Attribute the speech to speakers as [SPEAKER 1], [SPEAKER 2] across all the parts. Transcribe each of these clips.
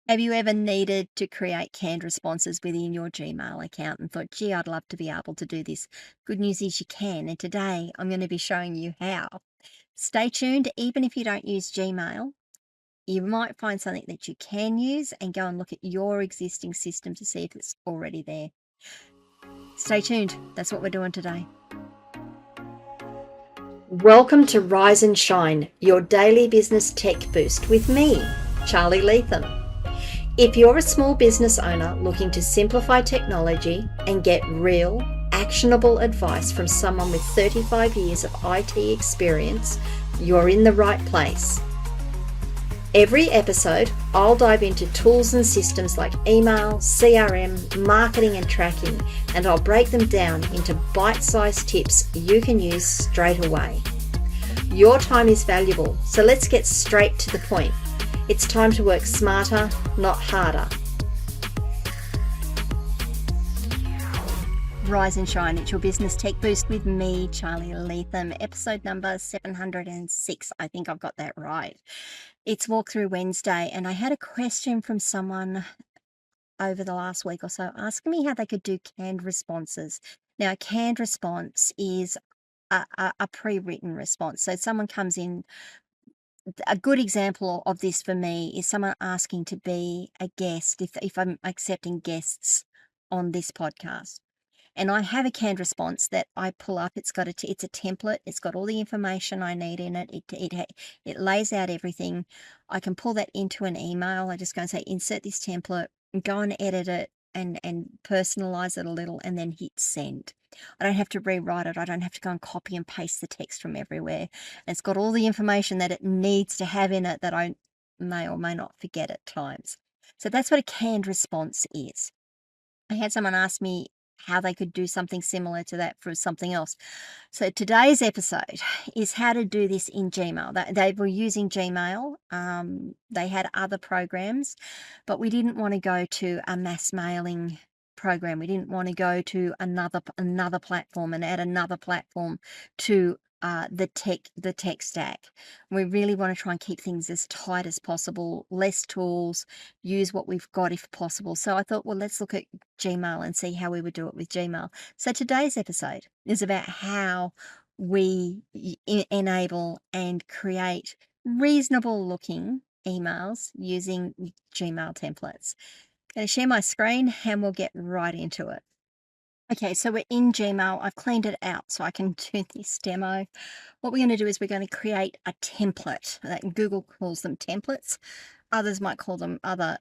[SPEAKER 1] Have you ever needed to create canned responses within your Gmail account and thought, gee, I'd love to be able to do this? Good news is you can, and today I'm going to be showing you how. Stay tuned. Even if you don't use Gmail, you might find something that you can use and go and look at your existing system to see if it's already there. Stay tuned. That's what we're doing today. Welcome to Rise and Shine, your daily business tech boost with me, Charly Leetham. If you're a small business owner looking to simplify technology and get real, actionable advice from someone with 35 years of IT experience, you're in the right place. Every episode, I'll dive into tools and systems like email, CRM, marketing and tracking, and I'll break them down into bite-sized tips you can use straight away. Your time is valuable, so let's get straight to the point. It's time to work smarter, not harder. Rise and Shine, it's your business tech boost with me, Charly Leetham, episode number 706. I think I've got that right. It's Walkthrough Wednesday, and I had a question from someone over the last week or so asking me how they could do canned responses. Now, a canned response is a pre-written response. So someone comes in. A good example of this for me is someone asking to be a guest if I'm accepting guests on this podcast. And I have a canned response that I pull up. It's a template. It's got all the information I need in it. It lays out everything. I can pull that into an email. I just go and say, insert this template, and go and edit it and personalize it a little, and then hit send. I don't have to rewrite it. I don't have to go and copy and paste the text from everywhere. And it's got all the information that it needs to have in it that I may or may not forget at times. So that's what a canned response is. I had someone ask me how they could do something similar to that for something else. So today's episode is how to do this in Gmail. They were using Gmail. They had other programs, but we didn't want to go to a mass mailing program. We didn't want to go to another platform and add another platform to the tech stack. We really want to try and keep things as tight as possible, less tools, use what we've got if possible. So I thought, well, let's look at Gmail and see how we would do it with Gmail. So today's episode is about how we enable and create reasonable looking emails using Gmail templates. I'm going to share my screen and we'll get right into it. Okay, so we're in Gmail. I've cleaned it out so I can do this demo. What we're going to do is we're going to create a template. Google calls them templates. Other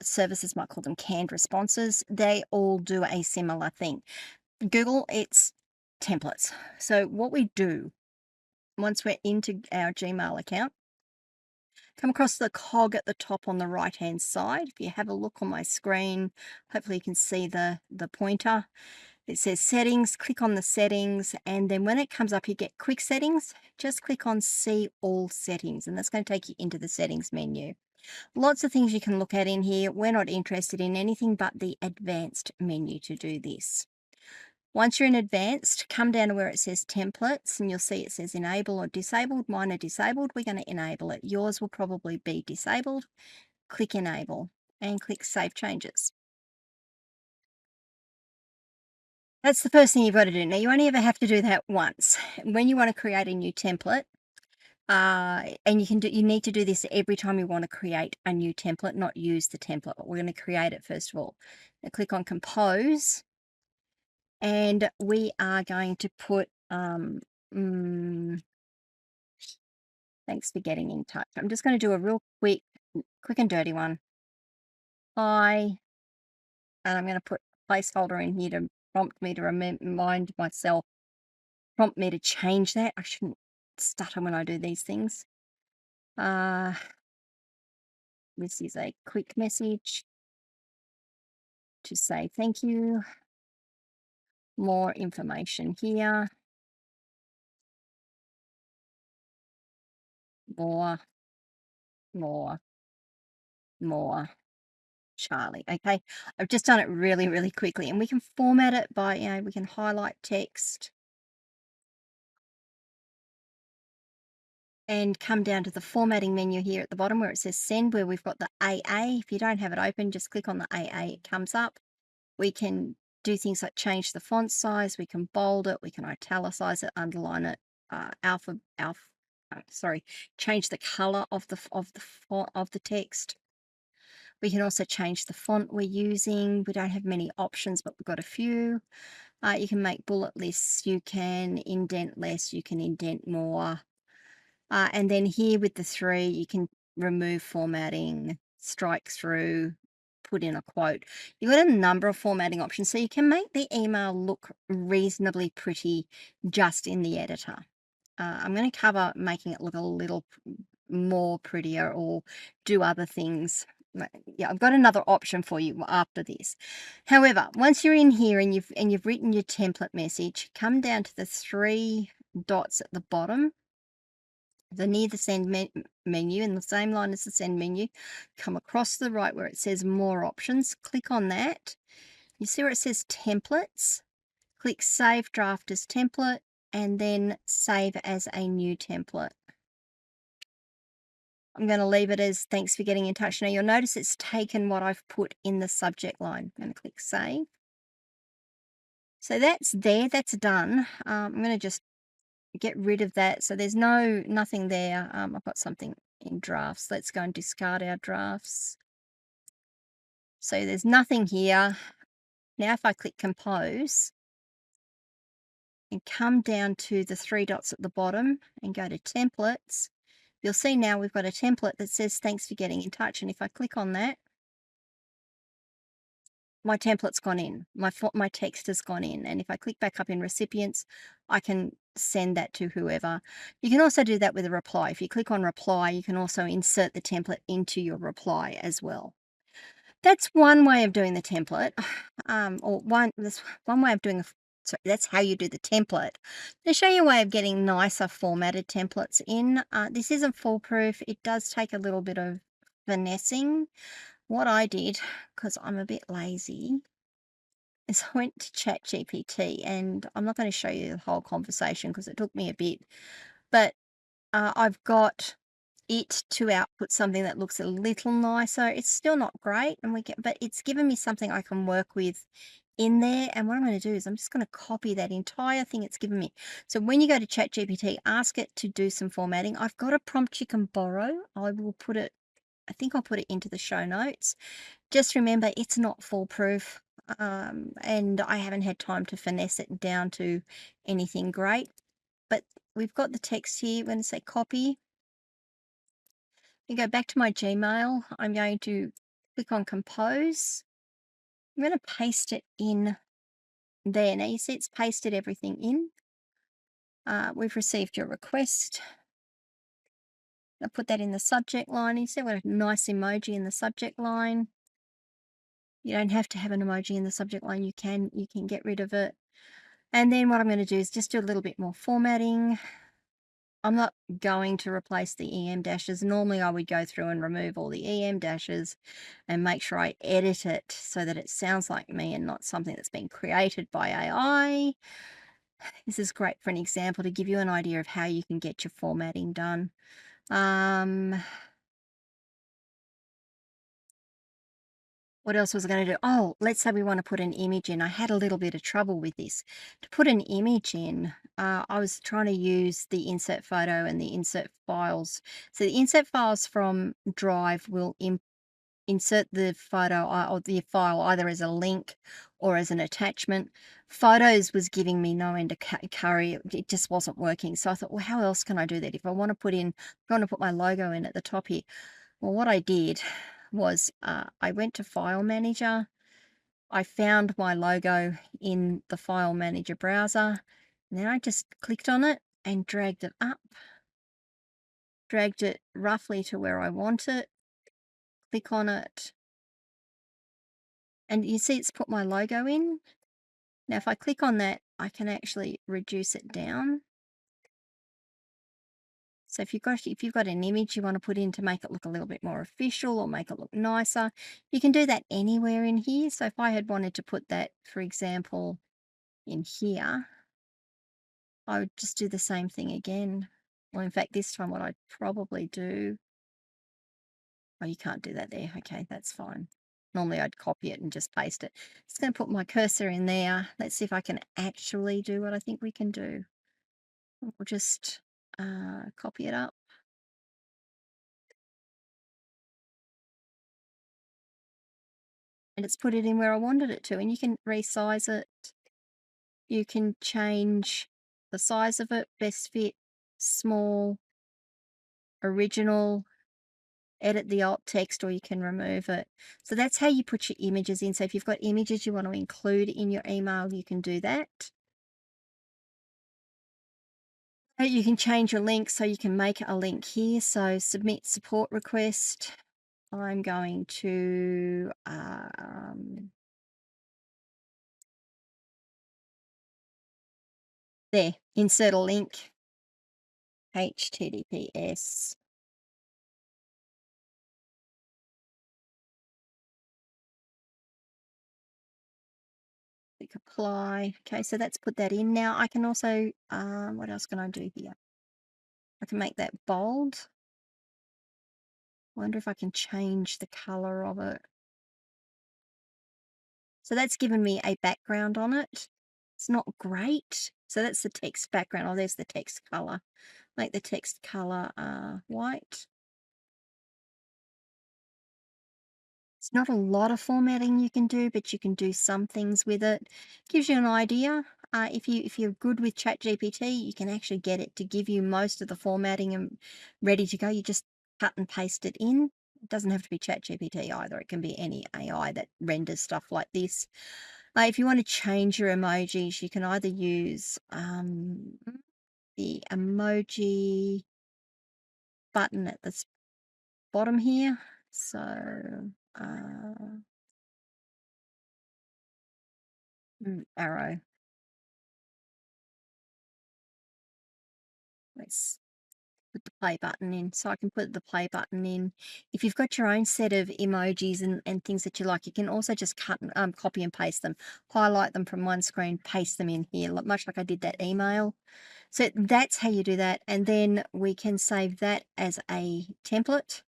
[SPEAKER 1] services might call them canned responses. They all do a similar thing. Google, it's templates. So what we do once we're into our Gmail account, come across the cog at the top on the right-hand side. If you have a look on my screen, hopefully you can see the pointer. It says settings, click on the settings, and then when it comes up, you get quick settings. Just click on see all settings, and that's going to take you into the settings menu. Lots of things you can look at in here. We're not interested in anything but the advanced menu to do this. Once you're in advanced, come down to where it says templates, and you'll see it says enable or disabled. Mine are disabled. We're going to enable it. Yours will probably be disabled. Click enable and click save changes. That's the first thing you've got to do. Now, you only ever have to do that once. When you want to create a new template, and you need to do this every time you want to create a new template, not use the template, but we're going to create it first of all. Now, click on compose, and we are going to put, thanks for getting in touch. I'm just going to do a real quick and dirty one. Hi, and I'm going to put a placeholder in here to prompt me to remind myself, prompt me to change that. I shouldn't stutter when I do these things. This is a quick message to say thank you. More information here. More. Charly. Okay, I've just done it really, really quickly, and we can format it by, we can highlight text. and come down to the formatting menu here at the bottom where it says send, where we've got the AA. If you don't have it open, just click on the AA, it comes up. We can do things like change the font size, we can bold it, we can italicize it, underline it, change the color of the font of the text. We can also change the font we're using. We don't have many options, but we've got a few. You can make bullet lists, you can indent less, you can indent more. And then here with the 3, you can remove formatting, strike through, put in a quote. You've got a number of formatting options, so you can make the email look reasonably pretty just in the editor. I'm going to cover making it look a little more prettier or do other things. Yeah, I've got another option for you after this. However, once you're in here and you've written your template message, come down to the 3 dots at the bottom, near the send menu, in the same line as the send menu. Come across to the right where it says more options. Click on that. You see where it says templates? Click save draft as template and then save as a new template. I'm going to leave it as thanks for getting in touch. Now you'll notice it's taken what I've put in the subject line. I'm going to click save. So that's there, that's done. I'm going to just get rid of that. So there's nothing there. I've got something in drafts. Let's go and discard our drafts. So there's nothing here. Now if I click compose and come down to the 3 dots at the bottom and go to templates, you'll see now we've got a template that says thanks for getting in touch. And if I click on that, my template's gone in, my text has gone in. And if I click back up in recipients, I can send that to whoever. You can also do that with a reply. If you click on reply, you can also insert the template into your reply as well. That's one way of doing the template. That's one way of doing that's how you do the template. To show you a way of getting nicer formatted templates in, this isn't foolproof. It does take a little bit of finessing. What I did, because I'm a bit lazy, is I went to ChatGPT, and I'm not going to show you the whole conversation because it took me a bit, but I've got it to output something that looks a little nicer. It's still not great, but it's given me something I can work with in there. And what I'm going to do is I'm just going to copy that entire thing it's given me. So when you go to ChatGPT, ask it to do some formatting. I've got a prompt you can borrow. I think I'll put it into the show notes. Just remember, it's not foolproof, and I haven't had time to finesse it down to anything great. But we've got the text here. We're going to say copy. You go back to my Gmail. I'm going to click on compose. I'm going to paste it in there. Now you see it's pasted everything in. We've received your request. I'll put that in the subject line. You see what a nice emoji in the subject line. You don't have to have an emoji in the subject line. You can get rid of it. And then what I'm going to do is just do a little bit more formatting. I'm not going to replace the EM dashes. Normally I would go through and remove all the EM dashes and make sure I edit it so that it sounds like me and not something that's been created by AI. This is great for an example to give you an idea of how you can get your formatting done. What else was I going to do? Oh, let's say we want to put an image in. I had a little bit of trouble with this. To put an image in, I was trying to use the insert photo and the insert files. So the insert files from Drive will insert the photo or the file either as a link or as an attachment. Photos was giving me no end of curry. It just wasn't working. So I thought, well, how else can I do that? If I want to put my logo in at the top here. Well, what I did was I went to File Manager. I found my logo in the File Manager browser. And then I just clicked on it and dragged it up. Dragged it roughly to where I want it. Click on it. And you see it's put my logo in. Now, if I click on that, I can actually reduce it down. So if you've got an image you want to put in to make it look a little bit more official or make it look nicer, you can do that anywhere in here. So if I had wanted to put that, for example, in here, I would just do the same thing again. Well, in fact, this time what I'd probably do, oh, you can't do that there. Okay, that's fine. Normally I'd copy it and just paste it. Just going to put my cursor in there. Let's see if I can actually do what I think we can do. We'll just copy it up. And it's put it in where I wanted it to. And you can resize it. You can change the size of it, best fit, small, original, edit the alt text, or you can remove it. So that's how you put your images in. So if you've got images you want to include in your email, you can do that. You can change your link, so you can make a link here. So submit support request. I'm going to there, insert a link, HTTPS. Click apply. Okay, so that's put that in. Now I can also, what else can I do here? I can make that bold. Wonder if I can change the color of it. So that's given me a background on it. It's not great. So that's the text background. Oh, there's the text color. Make the text color white. It's not a lot of formatting you can do, but you can do some things with it. Gives you an idea. If you're good with ChatGPT, you can actually get it to give you most of the formatting and ready to go. You just cut and paste it in. It doesn't have to be ChatGPT either. It can be any AI that renders stuff like this. If you want to change your emojis, you can either use the emoji button at the bottom here. So arrow. Let's put the play button in. So I can put the play button in. If you've got your own set of emojis and things that you like, you can also just copy and paste them, highlight them from one screen, paste them in here, much like I did that email. So that's how you do that. And then we can save that as a template.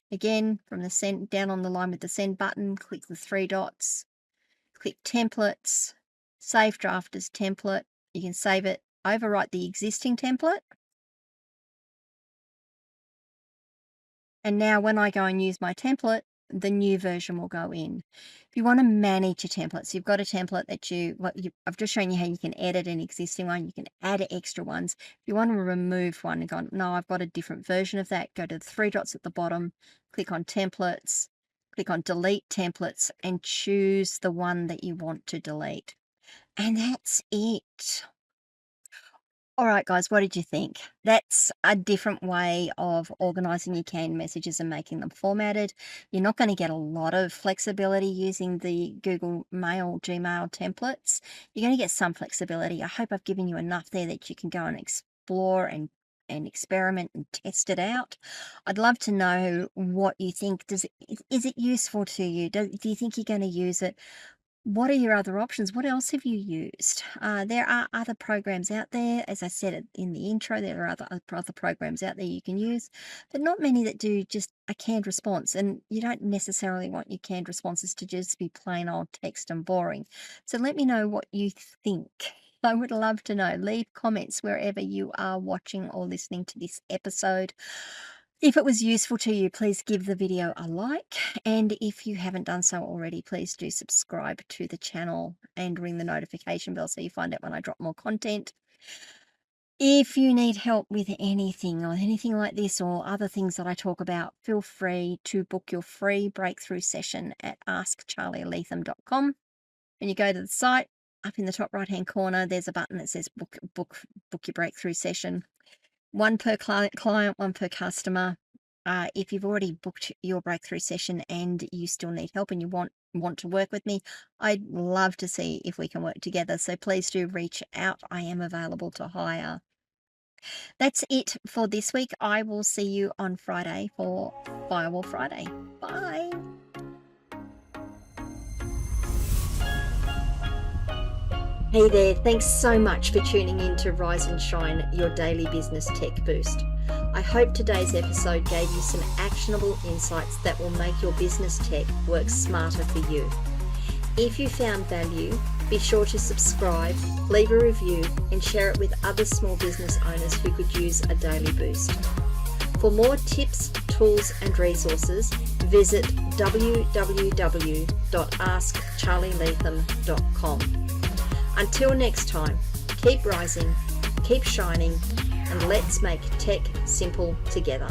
[SPEAKER 1] Again, from the send, down on the line with the send button, click the three dots, click templates, save draft as template. You can save it, overwrite the existing template. And now when I go and use my template, the new version will go in. If you want to manage your templates, you've got a template that I've just shown you how you can edit an existing one. You can add extra ones. If you want to remove one and go, no, I've got a different version of that, go to the three dots at the bottom, click on templates, click on delete templates, and choose the one that you want to delete. And that's it. All right, guys, what did you think? That's a different way of organizing your canned messages and making them formatted. You're not going to get a lot of flexibility using the Google Mail, Gmail templates. You're going to get some flexibility. I hope I've given you enough there that you can go and explore and experiment and test it out. I'd love to know what you think. Is it useful to you? Do you think you're going to use it? What are your other options? What else have you used? There are other programs out there. As I said in the intro, there are other programs out there you can use, but not many that do just a canned response. And you don't necessarily want your canned responses to just be plain old text and boring. So let me know what you think. I would love to know. Leave comments wherever you are watching or listening to this episode. If it was useful to you, please give the video a like. And if you haven't done so already, please do subscribe to the channel and ring the notification bell so you find out when I drop more content. If you need help with anything or anything like this or other things that I talk about, feel free to book your free breakthrough session at askcharlyleetham.com. When you go to the site, up in the top right-hand corner, there's a button that says book your breakthrough session. One per client, one per customer. If you've already booked your breakthrough session and you still need help and you want to work with me, I'd love to see if we can work together. So please do reach out. I am available to hire. That's it for this week. I will see you on Friday for Firewall Friday. Bye. Hey there, thanks so much for tuning in to Rise and Shine, your daily business tech boost. hope today's episode gave you some actionable insights that will make your business tech work smarter for you. If you found value, be sure to subscribe, leave a review, and share it with other small business owners who could use a daily boost. For more tips, tools, and resources, visit www.askcharlyleetham.com. Until next time, keep rising, keep shining, and let's make tech simple together.